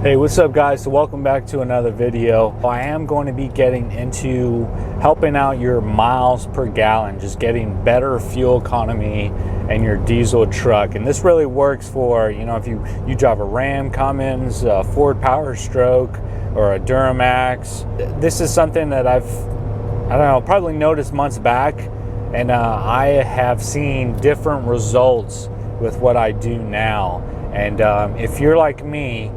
Hey, what's up guys? So welcome back to another video. I am going to be getting into helping out your miles per gallon, just getting better fuel economy in your diesel truck. And this really works for, you know, if you drive a Ram, Cummins, Ford PowerStroke, or a Duramax. This is something that I don't know, probably noticed months back, and I have seen different results with what I do now. And if you're like me,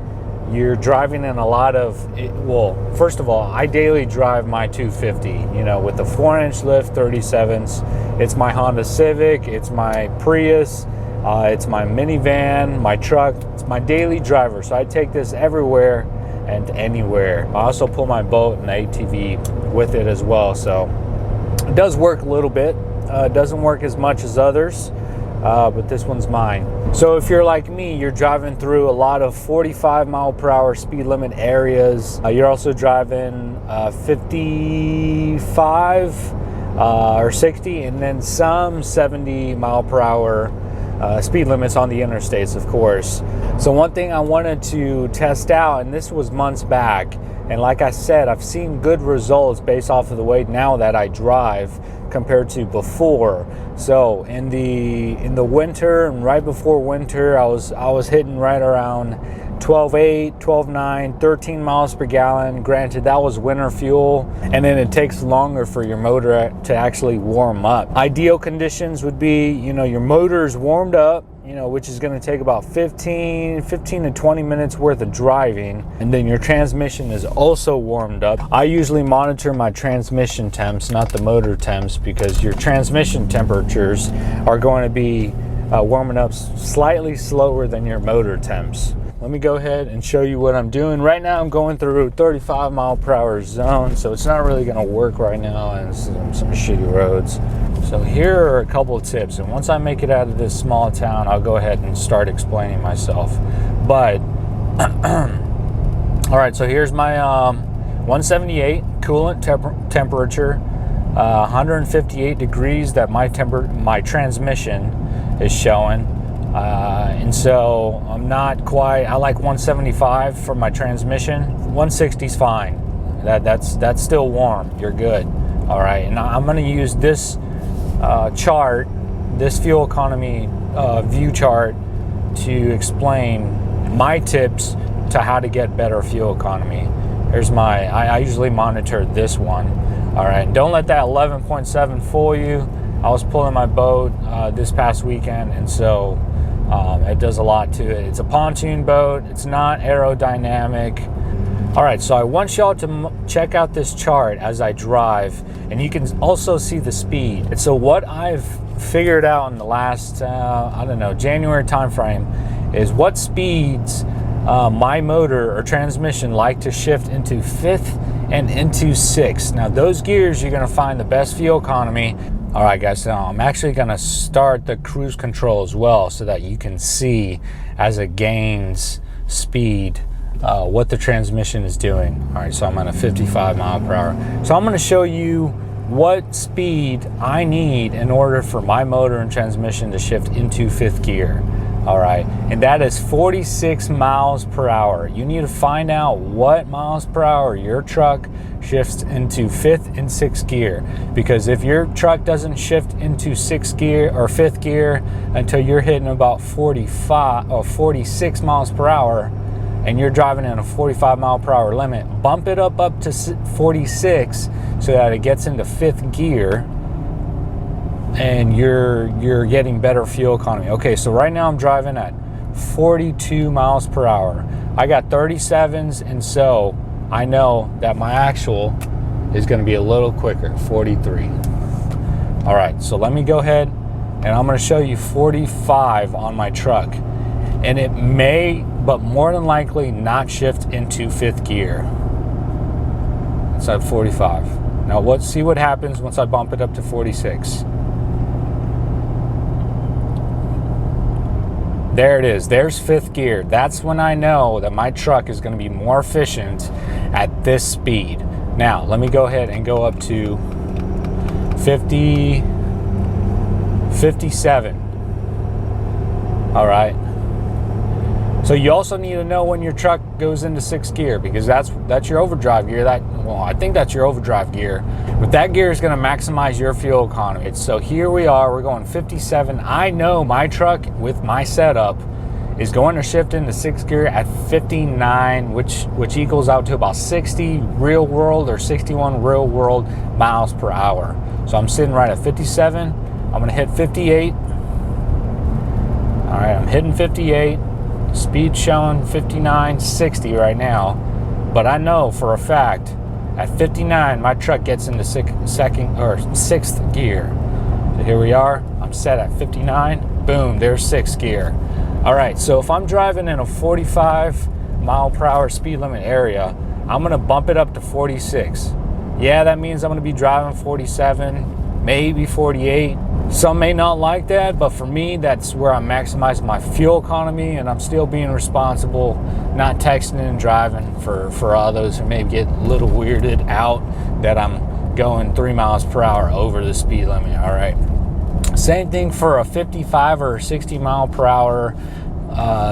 you're driving in a lot of, well, first of all, I daily drive my 250, you know, with the 4-inch lift 37s. It's my Honda Civic, it's my Prius, it's my minivan, my truck. It's my daily driver, so I take this everywhere and anywhere. I also pull my boat and the ATV with it as well, so it does work a little bit. It doesn't work as much as others, but this one's mine. So if you're like me, you're driving through a lot of 45 mile per hour speed limit areas. You're also driving 55 or 60, and then some 70 mile per hour speed limits on the interstates, of course. So one thing I wanted to test out, and this was months back, and like I said, I've seen good results based off of the way now that I drive compared to before. So in the winter and right before winter, I was hitting right around 12.8, 12.9, 13 miles per gallon. Granted, that was winter fuel, and then it takes longer for your motor to actually warm up. Ideal conditions would be, you know, your motor is warmed up, you know, which is going to take about 15 to 20 minutes worth of driving, and then your transmission is also warmed up. I usually monitor my transmission temps, not the motor temps, because your transmission temperatures are going to be warming up slightly slower than your motor temps. Let me go ahead and show you what I'm doing. Right now I'm going through 35 mile per hour zone, so it's not really going to work right now, and some shitty roads. So here are a couple of tips, and once I make it out of this small town, I'll go ahead and start explaining myself. But all right, so here's my 178 coolant temperature, 158 degrees that my transmission is showing. And so I'm not quite, I like 175 for my transmission. 160 is fine. That's still warm. You're good. All right, and I'm going to use this chart, this fuel economy view chart, to explain my tips to how to get better fuel economy. Here's my, I usually monitor this one. All right, don't let that 11.7 fool you. I was pulling my boat this past weekend, and so it does a lot to it. It's a pontoon boat. It's not aerodynamic. All right, so I want y'all to check out this chart as I drive, and you can also see the speed. And so what I've figured out in the last, I don't know, January timeframe, is what speeds my motor or transmission like to shift into 5th and into 6th. Now those gears, you're gonna find the best fuel economy. All right guys, now I'm actually gonna start the cruise control as well, so that you can see as it gains speed what the transmission is doing. All right, so I'm at a 55 mile per hour. So I'm gonna show you what speed I need in order for my motor and transmission to shift into 5th gear. All right, and that is 46 miles per hour. You need to find out what miles per hour your truck shifts into 5th and 6th gear, because if your truck doesn't shift into 6th gear or 5th gear until you're hitting about 45 or 46 miles per hour, and you're driving in a 45 mile per hour limit, bump it up to 46 so that it gets into 5th gear, and you're getting better fuel economy. Okay, so right now I'm driving at 42 miles per hour. I got 37s, and so I know that my actual is going to be a little quicker, 43. All right, so let me go ahead and I'm going to show you 45 on my truck, and it may, but more than likely, not shift into 5th gear. It's at 45. Now let's see what happens once I bump it up to 46. There it is. There's 5th gear. That's when I know that my truck is going to be more efficient at this speed. Now, let me go ahead and go up to 57. All right. So you also need to know when your truck goes into 6th gear, because that's your overdrive gear. Well, I think that's your overdrive gear. But that gear is going to maximize your fuel economy. So here we are, we're going 57. I know my truck with my setup is going to shift into 6th gear at 59, which equals out to about 60 real world or 61 real world miles per hour. So I'm sitting right at 57. I'm going to hit 58. All right, I'm hitting 58. Speed showing 59, 60 right now. But I know for a fact at 59, my truck gets into 6th gear. So here we are. I'm set at 59. Boom, there's 6th gear. All right, so if I'm driving in a 45 mile per hour speed limit area, I'm gonna bump it up to 46. Yeah, that means I'm gonna be driving 47, maybe 48. Some may not like that, but for me, that's where I'm maximizing my fuel economy, and I'm still being responsible, not texting and driving for others who may get a little weirded out that I'm going 3 miles per hour over the speed limit. All right. Same thing for a 55 or 60 mile per hour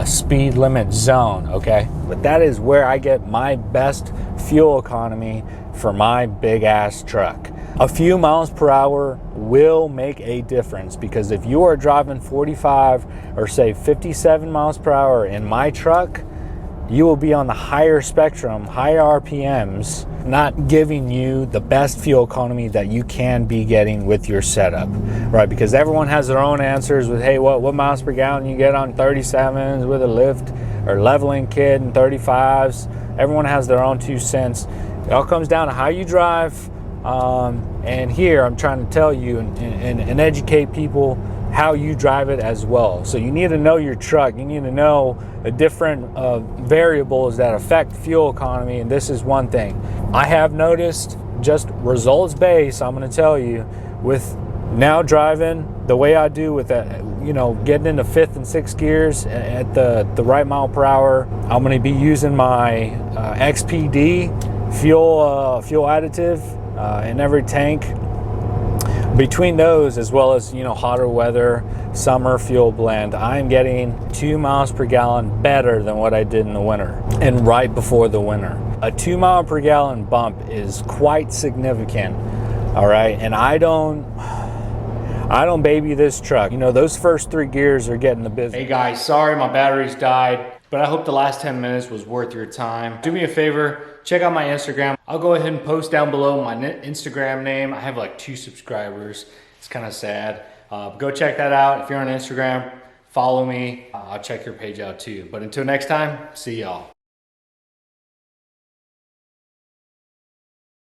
speed limit zone, okay? But that is where I get my best fuel economy for my big ass truck. A few miles per hour will make a difference, because if you are driving 45 or say 57 miles per hour in my truck, you will be on the higher spectrum, higher RPMs, not giving you the best fuel economy that you can be getting with your setup, right? Because everyone has their own answers with, hey, what miles per gallon you get on 37s with a lift or leveling kit and 35s. Everyone has their own 2 cents. It all comes down to how you drive. And here I'm trying to tell you and educate people how you drive it as well. So you need to know your truck. You need to know the different variables that affect fuel economy, and this is one thing. I have noticed, just results based, I'm going to tell you, with now driving the way I do with that, getting into 5th and 6th gears at the right mile per hour, I'm going to be using my XPD fuel additive in every tank. Between those, as well as hotter weather, summer fuel blend, I'm getting 2 miles per gallon better than what I did in the winter and right before the winter. A 2 mile per gallon bump is quite significant. All right, and I don't baby this truck. Those first 3 gears are getting the business. Hey guys, sorry my batteries died, but I hope the last 10 minutes was worth your time. Do me a favor, check out my Instagram. I'll go ahead and post down below my Instagram name. I have like 2 subscribers. It's kind of sad. Go check that out. If you're on Instagram, follow me. I'll check your page out too. But until next time, see y'all.